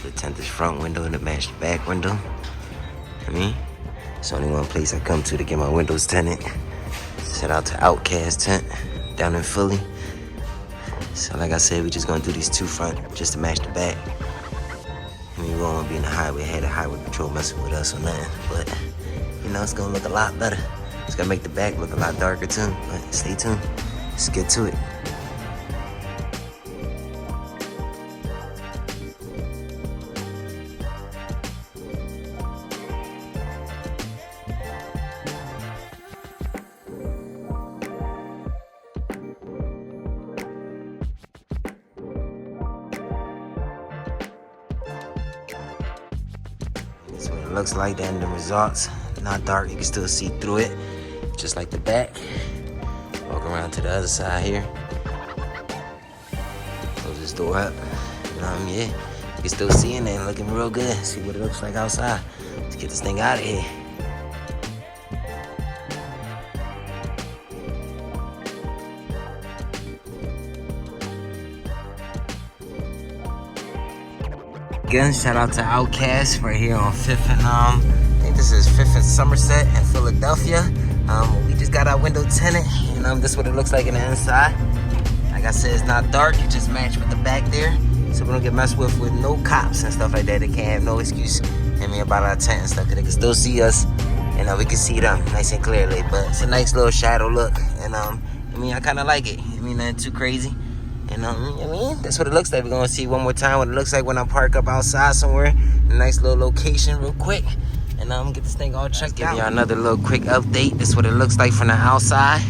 The tint this front window and the match the back window. I mean, it's only one place I come to get my windows tinted. Shout out to Outcast Tint down in Philly. So like I said, we just gonna do these two front just to match the back. I mean, we don't wanna be in the highway, had a highway patrol messing with us or nothing, but you know, it's gonna look a lot better. It's gonna make the back look a lot darker too, but stay tuned. Let's get to it. That's what it looks like, the end results. Not dark, you can still see through it, just like the back. Walk around to the other side here. Close this door up. You know what I mean? Yeah, you can still see in there, looking real good. See what it looks like outside. Let's get this thing out of here. Again, shout out to Outcast right here on 5th and I think this is 5th and Somerset in Philadelphia. We just got our window tinted, and this is what it looks like in the inside. Like I said, it's not dark, it just matched with the back there, so we don't get messed with no cops and stuff like that. They can't have no excuse about our tent and stuff, because they can still see us, and we can see them nice and clearly. But it's a nice little shadow look, and I kind of like it. Nothing too crazy. And that's what it looks like. We're gonna see one more time what it looks like when I park up outside somewhere. A nice little location real quick. And get this thing all checked out. Give y'all another little quick update. This is what it looks like from the outside.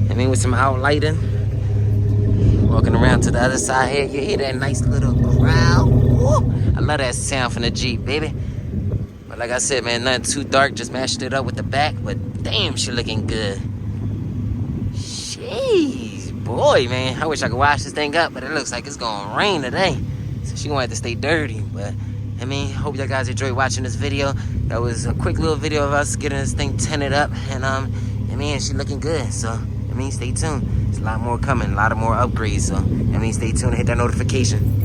With some outlighting. Walking around to the other side here, you hear that nice little growl. Woo! I love that sound from the Jeep, baby. But like I said, man, nothing too dark. Just matched it up with the back. But damn, she looking good. Jeez. Boy, man, I wish I could wash this thing up, but it looks like it's gonna rain today, so she gonna have to stay dirty. But hope y'all guys enjoyed watching this video. That was a quick little video of us getting this thing tinted up, and she looking good. So stay tuned. There's a lot more coming, a lot of more upgrades. So stay tuned and hit that notification.